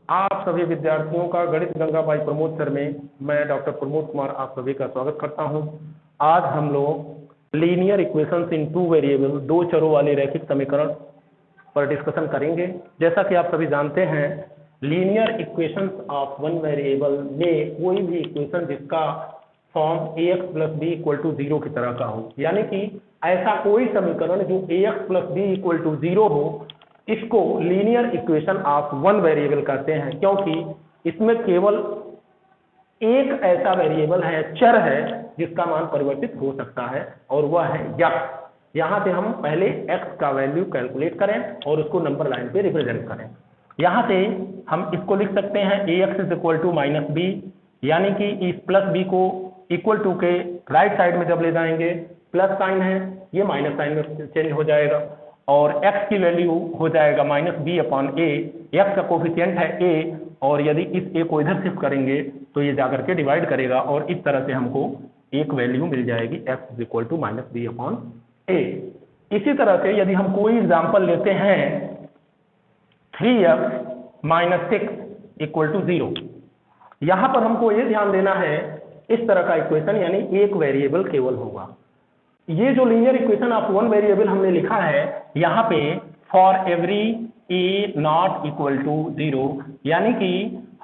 आप सभी विद्यार्थियों का गणित गंगा बाई प्रमोद सर में मैं डॉक्टर प्रमोद कुमार आप सभी का स्वागत करता हूं। आज हम लोग लीनियर इक्वेशंस इन टू वेरिएबल, दो चरों वाले रैखिक समीकरण पर डिस्कशन करेंगे। जैसा कि आप सभी जानते हैं, linear equations of one variable में कोई भी इक्वेशन जिसका form ax plus b equal to 0 की तरह का हो, यानी कि ऐसा कोई समीकरण जो ax plus b equal to 0 हो, इसको linear equation of one variable कहते हैं, क्योंकि इसमें केवल एक ऐसा वेरिएबल है, चर है, जिसका मान परिवर्तित हो सकता है और वह है x। यहाँ से हम पहले x का वैल्यू कैलकुलेट करें और उसको नंबर लाइन पे रिप्रेजेंट करें। यहाँ से हम इसको लिख सकते हैं ax is equal to minus b, यानी कि इस प्लस बी को इक्वल टू के राइट साइड में जब ले जाएंगे प्लस साइन है, ये माइनस साइन में चेंज हो जाएगा और x की वैल्यू हो जाएगा माइनस बी अपॉन ए। x का कोफिशिएंट है a और यदि इस a को इधर शिफ्ट करेंगे तो ये जाकर के डिवाइड करेगा और इस तरह से हमको एक वैल्यू मिल जाएगी x is equal to minus B upon A. इसी तरह से यदि हम कोई एग्जाम्पल लेते हैं 3x माइनस 6 इक्वल टू 0, यहाँ पर हमको ये ध्यान देना है इस तरह का इक्वेशन, यानी एक वेरिएबल केवल होगा। ये जो linear equation of one variable हमने लिखा है, यहाँ पे for every a not equal to 0, यानी कि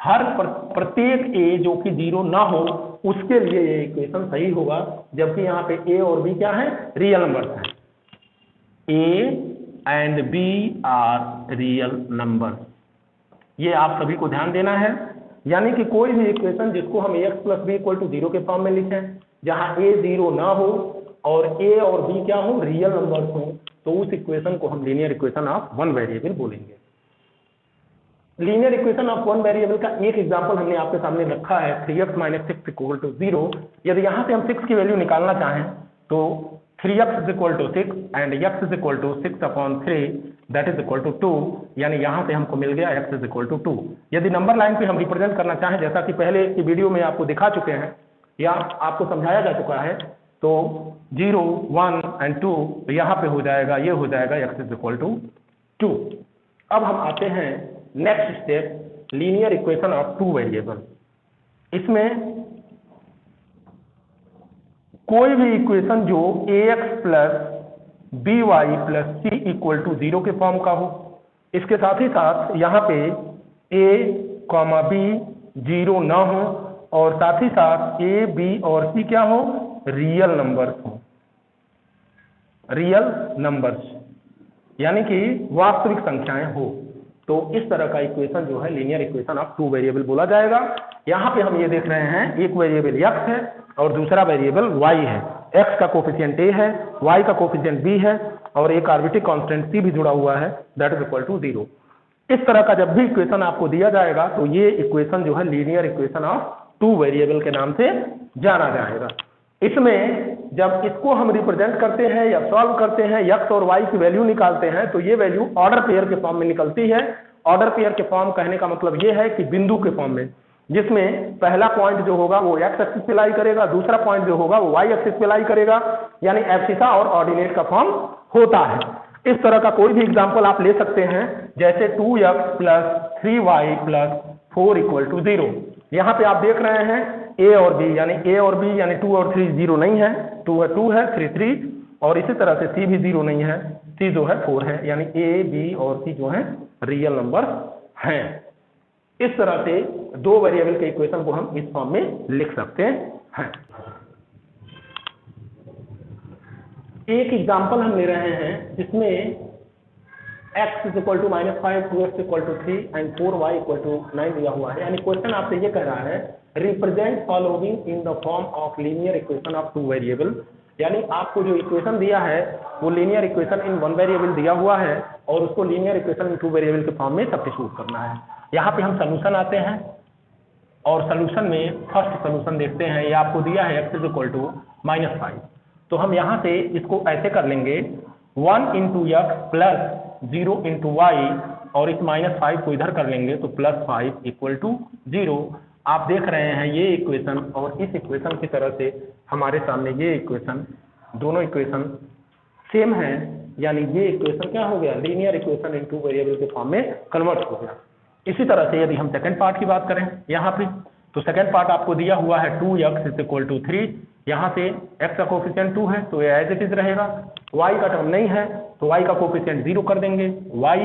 हर प्रत्येक ए जो कि 0 ना हो उसके लिए ये इक्वेशन सही होगा, जबकि यहाँ पे ए और बी क्या है, रियल नंबर्स हैं। A and b are real number, ये आप सभी को ध्यान देना है। यानी कि कोई भी इक्वेशन जिसको हम ax plus b equal to 0 के फॉर्म में लिखें, जहां a 0 ना हो और a और b क्या हो, रियल नंबर्स हो, तो उस इक्वेशन को हम linear equation of one variable बोलेंगे। Linear equation of one variable का एक एग्जांपल हमने आपके सामने रखा है 3x माइनस 6 इक्वल टू 0। यदि यहाँ से हम 6 की वैल्यू निकालना चाहें तो 3x is equal to 6 and x is equal to 6 upon 3 that is equal to 2, यानी यहाँ से हमको मिल गया x इज इक्वल टू 2। यदि नंबर लाइन पे हम रिप्रेजेंट करना चाहें, जैसा कि पहले की वीडियो में आपको दिखा चुके हैं या आपको समझाया जा चुका है, तो 0, 1 एंड 2 यहाँ पे हो जाएगा, ये हो जाएगा x इज इक्वल टू 2। अब हम आते हैं next step, linear equation of two variable. इसमें कोई भी इक्वेशन जो ax plus b y plus c equal to 0 के फॉर्म का हो, इसके साथ ही साथ यहाँ पे a कॉमा बी 0 ना हो और साथ ही साथ a b और c क्या हो, रियल नंबर्स हो, रियल नंबर्स यानी कि वास्तविक संख्याएं हो, तो इस तरह का इक्वेशन जो है linear equation of two variable बोला जाएगा। यहाँ पे हम ये देख रहे हैं एक वेरिएबल x है और दूसरा वेरिएबल y है। x का कोफिशिएंट a है, y का कोफिशिएंट b है और एक आर्बिट्री कांस्टेंट c भी जुड़ा हुआ है, दैट इज इक्वल टू 0। इस तरह का जब भी इक्वेशन आपको दिया जाएगा तो ये इक्वेशन जो है linear equation of two variable के नाम से जाना जाएगा। इसमें जब इसको हम रिप्रेजेंट करते हैं या सॉल्व करते हैं, x और y की वैल्यू निकालते हैं, तो ये वैल्यू ऑर्डर पेयर के फॉर्म में निकलती है। ऑर्डर पेयर के फॉर्म कहने का मतलब ये है कि बिंदु के फॉर्म में, जिसमें पहला पॉइंट जो होगा वो x एक्सिस पे लाई करेगा, दूसरा पॉइंट जो होगा वो y एक्सिस पे लाई करेगा, यानी एब्सिसा और ऑर्डिनेट का फॉर्म होता है। इस तरह का कोई भी एग्जाम्पल आप ले सकते हैं, जैसे 2x plus 3y plus 4 equal to 0। यहाँ पे आप देख रहे हैं a और b, यानी a और b यानी 2 और 3 0 नहीं है, 2 है 2 है, 3 3, और इसी तरह से c भी 0 नहीं है, c जो है 4 है, यानी a b और c जो है रियल नंबर हैं। इस तरह से दो वेरिएबल के इक्वेशन को हम इस फॉर्म में लिख सकते हैं। एक एग्जांपल हम ले रहे हैं जिसमें x is equal to minus 5, 2x equal to 3 and 4y equal to 9 दिया हुआ है। यानी क्वेश्चन आपसे ये कह रहा है represent following in the form of linear equation of two variable, यानी आपको जो इक्वेशन दिया है वो linear equation in one variable दिया हुआ है और उसको linear equation in two variable के फॉर्म में सब्स्टिट्यूट करना है। यहाँ पे हम सोल्यूशन आते हैं और सोल्यूशन में फर्स्ट सोल्यूशन देखते हैं। ये आपको दिया है x is equal to minus 5, तो हम यहाँ से इसको ऐसे कर लेंगे 1 into x plus 0 into y और इस माइनस 5 को इधर कर लेंगे तो प्लस 5 इक्वल टू 0। आप देख रहे हैं ये इक्वेशन और इस इक्वेशन की तरह से हमारे सामने ये इक्वेशन, दोनों इक्वेशन सेम है, यानी ये इक्वेशन क्या हो गया, linear equation in two variable के फॉर्म में कन्वर्ट हो गया। इसी तरह से यदि हम सेकंड पार्ट की बात करें यहाँ पे, तो सेकंड पार्ट आपको दिया हुआ है 2x इज इक्वल टू 3, यहाँ से x का कोफिशिएंट 2 है तो ये एज इट इज रहेगा, y का टर्म नहीं है तो y का कोफिशिएंट 0 कर देंगे, y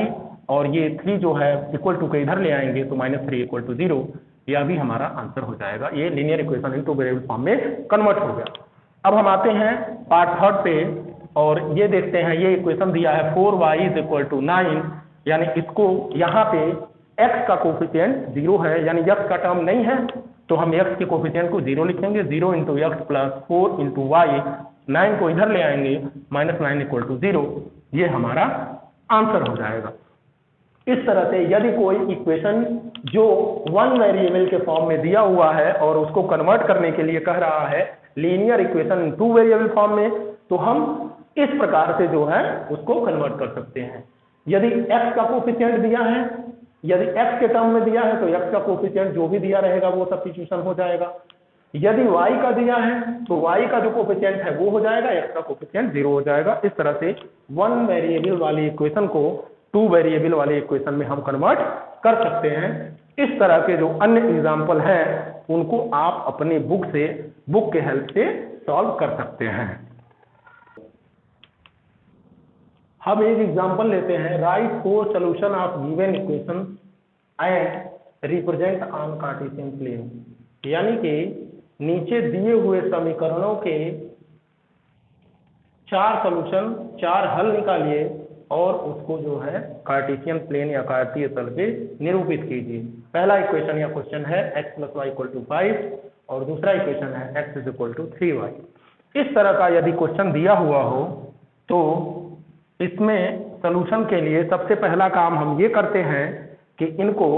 और ये 3 जो है इक्वल टू के इधर ले आएंगे तो -3 इक्वल टू 0, यह भी हमारा आंसर हो जाएगा। ये linear equation into variable form में कन्वर्ट हो गया। अब हम आते हैं पार्ट थर्ड पे और ये देखते हैं, ये इक्वेशन दिया है 4y इज इक्वल टू 9, यानी इसको यहाँ पे x का कोफिशिएंट 0 है, यानी x का टर्म नहीं है तो हम x के कोफिशिएंट को 0 लिखेंगे, 0 into x plus 4 into y, 9 को इधर ले आएंगे, -9 इक्वल टू 0, ये हमारा आंसर हो जाएगा। इस तरह से यदि कोई इक्वेशन जो 1 वेरिएबल के फॉर्म में दिया हुआ है और उसको कन्वर्ट करने के लिए कह रहा है लीनियर इक्वेशन 2 वेरिएबल फॉर्म में, तो हम इस प्रकार से जो है उसको कन्वर्ट कर सकते हैं। यदि x का कोफिशिएंट दिया है, यदि x के टर्म में दिया है तो x का कोफिशिएंट जो भी दिया रहेगा वो सब्स्टिट्यूशन हो जाएगा। यदि y का दिया है तो y का जो कोफिशिएंट है वो हो जाएगा, x का कोफिशिएंट 0 हो जाएगा। इस तरह से 1 वेरिएबल वाली इक्वेशन को 2 वेरिएबल वाले इक्वेशन में हम कन्वर्ट कर सकते हैं। इस तरह के जो अन्य एग्जाम्पल हैं उनको आप अपने बुक के हेल्प से सॉल्व कर सकते हैं। हम एक एग्जाम्पल लेते हैं, right 4 solution of given equation and represent on Cartesian plane, यानी कि नीचे दिए हुए समीकरणों के 4 सॉल्यूशन, 4 हल निकालिए और उसको जो है कार्टेशियन प्लेन या कार्तीय तल पे निरूपित कीजिए। पहला इक्वेशन या क्वेश्चन है x plus Y equal to 5 और दूसरा इक्वेशन है x is equal to 3y। इस तरह का यदि क्वेश्चन दिया हुआ हो तो इसमें सॉल्यूशन के लिए सबसे पहला काम हम ये करते हैं कि इनको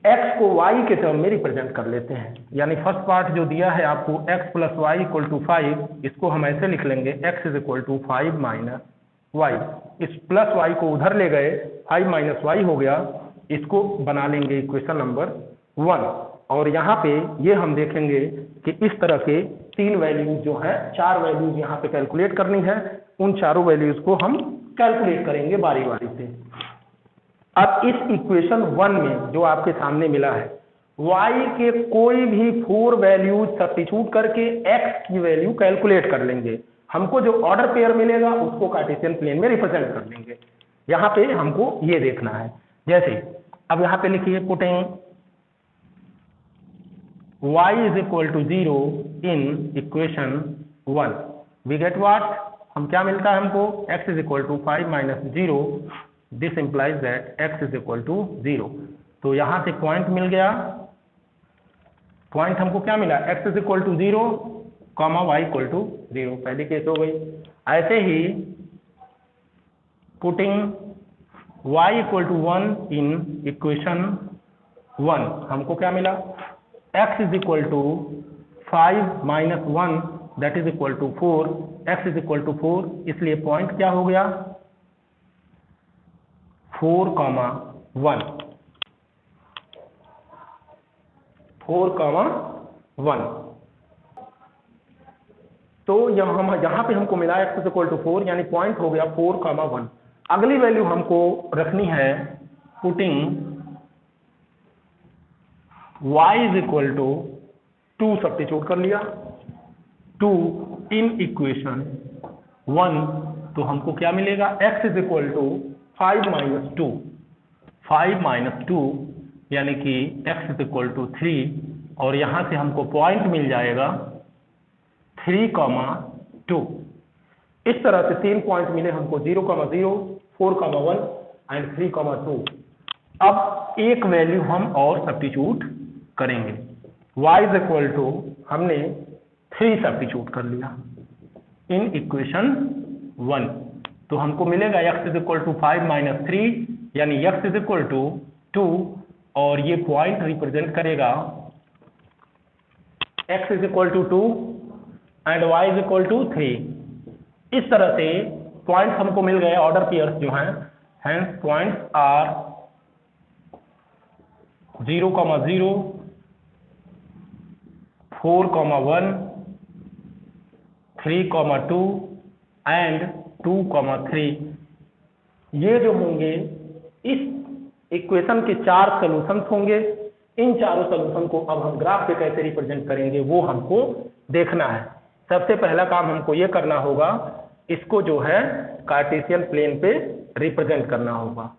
x को y के टर्म में रिप्रेजेंट कर लेते हैं। यानी फर्स्ट पार्ट जो दिया है आपको x plus Y equal to 5, इसको हम ऐसे लिख लेंगे x is equal to 5 minus Y, इस प्लस y को उधर ले गए, 5 माइनस वाई हो गया, इसको बना लेंगे इक्वेशन नंबर 1। और यहाँ पे ये हम देखेंगे कि इस तरह के 3 वैल्यूज जो है, 4 वैल्यूज यहाँ पे कैलकुलेट करनी है, उन चारों वैल्यूज को हम कैलकुलेट करेंगे बारी बारी से। अब इस इक्वेशन 1 में जो आपके सामने मिला है, y के कोई भी 4 वैल्यूज सब्स्टिट्यूट करके x की वैल्यू कैलकुलेट कर लेंगे। हमको जो ऑर्डर पेयर मिलेगा उसको कार्टेशियन प्लेन में रिप्रेजेंट कर लेंगे। यहाँ पे हमको ये देखना है, जैसे अब यहाँ पे लिखिए putting y is equal to 0 in equation 1, we get what, हम क्या मिलता है हमको, x is equal to 5 minus 0, this implies that x is equal to 0। तो यहाँ से पॉइंट मिल गया, पॉइंट हमको क्या मिला, x is equal to 0 comma y equal to 0, पहली केस हो गई। ऐसे ही putting y equal to 1 in equation 1, हमको क्या मिला, x is equal to 5 minus 1 that is equal to 4, x is equal to 4, इसलिए पॉइंट क्या हो गया, 4 कॉमा 1, 4 कॉमा 1। तो यहाँ पे हमको मिला x इज इक्वल टू 4, यानी पॉइंट हो गया 4 कॉमा 1। अगली वैल्यू हमको रखनी है putting y is equal to 2 substitute कर लिया, 2 इन इक्वेशन 1, तो हमको क्या मिलेगा, x is equal to 5 minus 2, 5 minus 2 यानी कि x इज इक्वल टू 3, और यहाँ से हमको पॉइंट मिल जाएगा 3 कॉमा 2। इस तरह से 3 पॉइंट मिले हमको, 0 कॉमा 0, 4 कॉमा 1 एंड 3 कॉमा 2। अब एक वैल्यू हम और सब्स्टिट्यूट करेंगे, y इज इक्वल टू हमने 3 सब्स्टिट्यूट कर लिया इन इक्वेशन 1, तो हमको मिलेगा x is equal to 5 minus 3, यानी x इज इक्वल टू 2, और ये पॉइंट रिप्रेजेंट करेगा x is equal to 2 and y is equal to 3। इस तरह से पॉइंट हमको मिल गए, ऑर्डर पेयर्स जो हैं, hence points are 0 comma 0, 4 comma 1, 3 comma 2 and 2 comma 3। ये जो होंगे इस इक्वेशन के 4 सॉल्यूशंस होंगे। इन चारों सॉल्यूशन को अब हम ग्राफ पे कैसे रिप्रेजेंट करेंगे वो हमको देखना है। सबसे पहला काम हमको ये करना होगा, इसको जो है कार्टेशियन प्लेन पे रिप्रेजेंट करना होगा,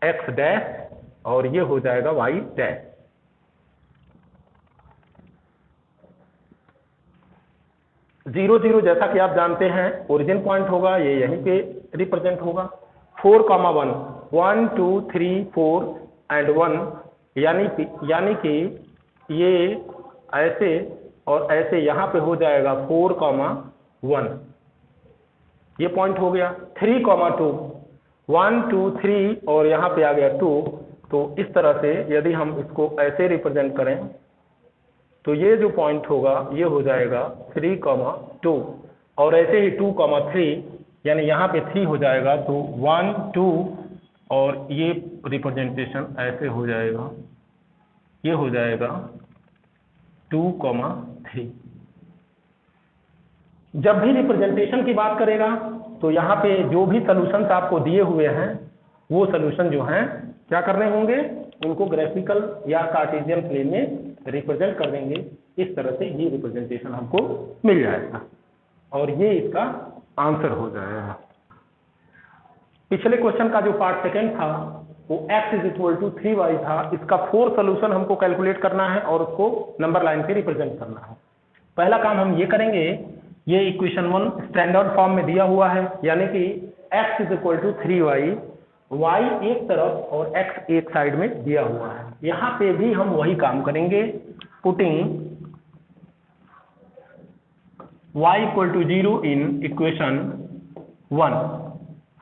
एक्स डैश और ये हो जाएगा वाई डैश। जीरो जीरो जैसा कि आप जानते हैं ओरिजिन पॉइंट होगा, ये यहीं पे रिप्रेजेंट होगा। 4,1 1 2 3 4 एंड 1 यानी कि ये ऐसे और ऐसे यहाँ पे हो जाएगा 4,1 ये पॉइंट हो गया। 3,2 1 2 3 और यहाँ पे आ गया 2। तो इस तरह से यदि हम इसको ऐसे रिप्रेजेंट करें तो ये जो पॉइंट होगा ये हो जाएगा 3,2 और ऐसे ही 2,3 यानी यहाँ पे 3 हो जाएगा तो 1 2 और ये रिप्रेजेंटेशन ऐसे हो जाएगा, ये हो जाएगा 2,3। जब भी रिप्रेजेंटेशन की बात करेगा तो यहाँ पे जो भी सॉल्यूशंस आपको दिए हुए हैं वो सॉल्यूशन जो हैं क्या करने होंगे, उनको ग्राफिकल या कार्टेशियन प्लेन में रिप्रेजेंट कर देंगे। इस तरह से ये रिप्रेजेंटेशन हमको मिल जाएगा और ये इसका आंसर हो जाएगा। पिछले क्वेश्चन का जो पार्ट सेकंड था वो x = 3y था। इसका 4 सॉल्यूशन हमको कैलकुलेट करना है और उसको नंबर लाइन पे रिप्रेजेंट करना है। पहला काम हम ये करेंगे, ये इक्वेशन 1 स्टैंडर्ड फॉर्म में दिया हुआ है, यानी कि x = 3y, y एक तरफ और x एक साइड में दिया हुआ है। यहाँ पे भी हम वही काम करेंगे, पुटिंग y = 0 इन इक्वेशन 1।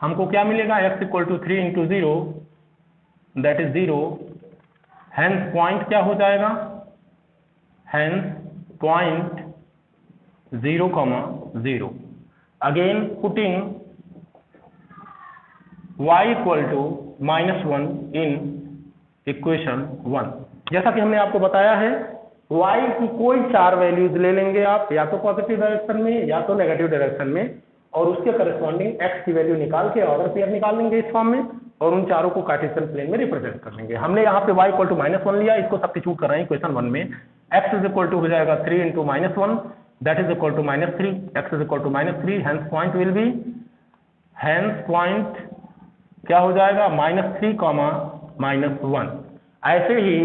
हमको क्या मिलेगा, x = 3 × 0 that is 0। Hence point क्या हो जाएगा, hence point 0,0। Again putting y = -1 in equation 1। जैसा कि हमने आपको बताया है y की कोई 4 वैल्यूज ले लेंगे आप, या तो पॉजिटिव डायरेक्शन में या तो नेगेटिव डायरेक्शन में, और उसके करस्पॉन्डिंग x की वैल्यू निकाल के ऑर्डर पेयर निकाल लेंगे इस फॉर्म में और उन चारों को कार्टेशियन प्लेन में रिप्रेजेंट कर लेंगे। हमने यहाँ पे y = -1 लिया, इसको सब्स्टिट्यूट कर रहे हैं इक्वेशन 1 में। x = हो जाएगा 3 × -1 that is equal to -3, x = -3, hence point will be, hence point क्या हो जाएगा, -3, -1। ऐसे ही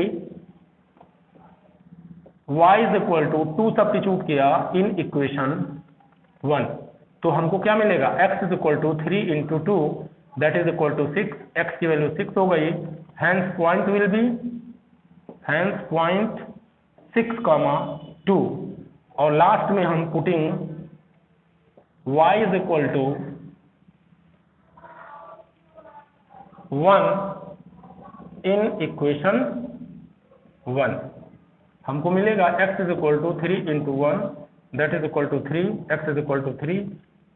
y = 2 सब्स्टिट्यूट किया इन इक्वेशन 1 तो हमको क्या मिलेगा, x = 3 × 2 that is equal to 6, x की वैल्यू 6 हो गई। Hence point will be, hence point 6,2 और लास्ट में हम पुटिंग y = 1 इन इक्वेशन 1 हमको मिलेगा x = 3 × 1 that is equal to 3, x = 3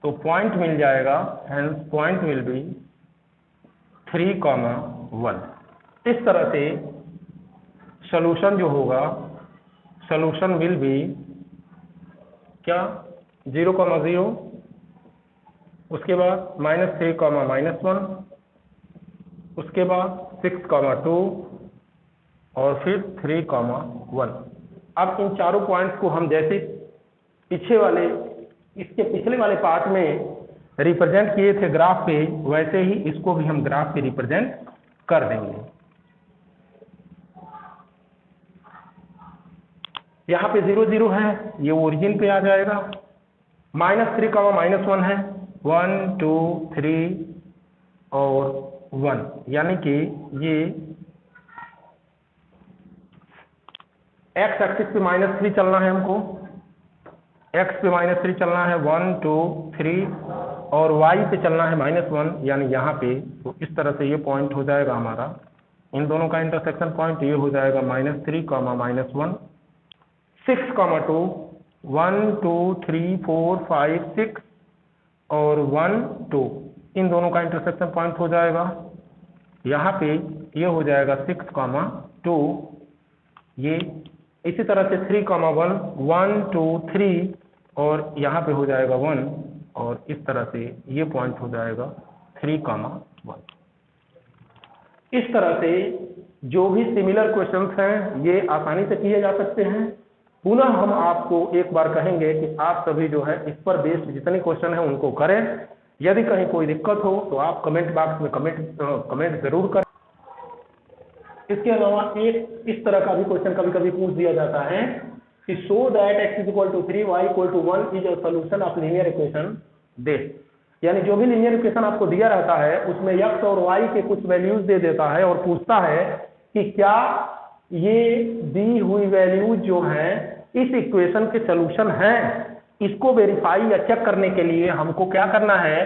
तो पॉइंट मिल जाएगा, हैंस पॉइंट विल बी 3,1। इस तरह से सॉल्यूशन जो होगा, सॉल्यूशन विल बी क्या, 0,0, उसके बाद -3, -1, उसके बाद 6,2 और फिर 3,1। अब इन चारों पॉइंट्स को हम जैसे इसके पिछले वाले पार्ट में रिप्रेजेंट किए थे ग्राफ पे, वैसे ही इसको भी हम ग्राफ पे रिप्रेजेंट कर देंगे। यहाँ पे 0 0 है, ये ओरिजिन पे आ जाएगा। -3, -1 है, 1 2 3 और 1, यानी कि ये x एक्सिस पे -3 चलना है हमको, x पे -3 चलना है, 1 2 3 और y पे चलना है -1 यानी यहाँ पे। तो इस तरह से ये पॉइंट हो जाएगा हमारा, इन दोनों का इंटरसेक्शन पॉइंट ये हो जाएगा -3, -1, 6,2 1 2 3 4 5 6 और 1 2 इन दोनों का इंटरसेक्शन पॉइंट हो जाएगा। यहाँ पे ये हो जाएगा 6,2, ये इसी तरह से 3,1 1 2 3 और यहाँ पे हो जाएगा 1 और इस तरह से ये पॉइंट हो जाएगा 3,1। इस तरह से जो भी सिमिलर क्वेश्चंस हैं ये आसानी से किए जा सकते हैं। पुनः हम आपको एक बार कहेंगे कि आप सभी जो है इस पर बेस्ड जितने क्वेश्चन हैं उनको करें। यदि कहीं कोई दिक्कत हो तो आप कमेंट बॉक्स में कमेंट जरूर करें। इसके अलावा एक इस तरह का भी क्वेश्चन कभी कभी पूछ दिया जाता है कि show that x = 3 y = 1 is a solution of linear equation this. यानी जो भी लीनियर इक्वेशन आपको दिया रहता है उसमें x और y के कुछ वैल्यूज दे देता है और पूछता है कि क्या ये दी हुई वैल्यूज जो हैं इस इक्वेशन के सॉल्यूशन हैं। इसको वेरीफाई या चेक करने के लिए हमको क्या करना है,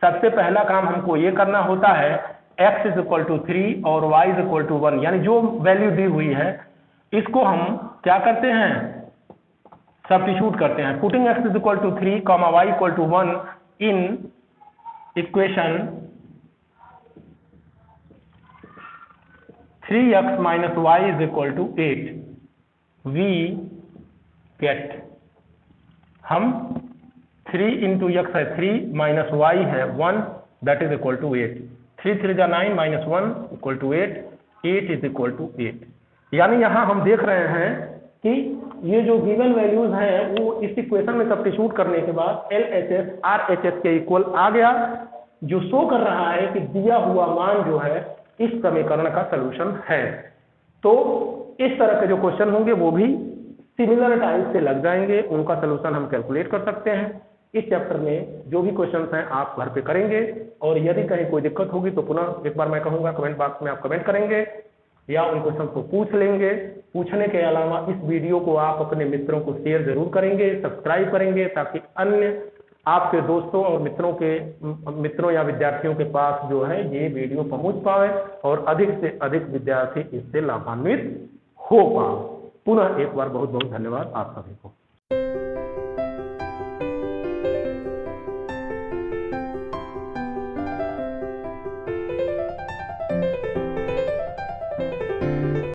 सबसे पहला काम हमको ये करना होता है x = 3 और y = 1, यानी जो वैल्यू दी हुई है इसको हम क्या करते हैं, सब्स्टिट्यूट करते हैं। Putting x = 3, y = 1 in equation 3x - y = 8 we get, हम 3 × x है 3 - y है 1 दैट इज इक्वल टू 8, 3 3 जा 9 - 1 = 8, 8 = 8। यानी यहाँ हम देख रहे हैं कि ये जो गिवन वैल्यूज हैं वो इस इक्वेशन में सब्स्टिट्यूट करने के बाद LHS RHS के इक्वल आ गया, जो शो कर रहा है कि दिया हुआ मान जो है इस समीकरण का सलूशन है। तो इस तरह के जो क्वेश्चन होंगे वो भी सिमिलर टाइप से लग जाएंगे, उनका सलूशन हम कैलकुलेट कर सकते हैं। इस चैप्टर में जो भी क्वेश्चंस हैं आप घर पे करेंगे और यदि कहीं कोई दिक्कत होगी तो पुनः एक बार मैं कहूँगा कमेंट बॉक्स में आप कमेंट करेंगे या उन क्वेश्चन को पूछ लेंगे। पूछने के अलावा इस वीडियो को आप अपने मित्रों को शेयर जरूर करेंगे, सब्सक्राइब करेंगे, ताकि अन्य आपके दोस्तों और मित्रों या विद्यार्थियों के पास जो है ये वीडियो पहुंच पाए और अधिक से अधिक विद्यार्थी इससे लाभान्वित हो पाए। पुनः एक बार बहुत बहुत धन्यवाद आप सभी को।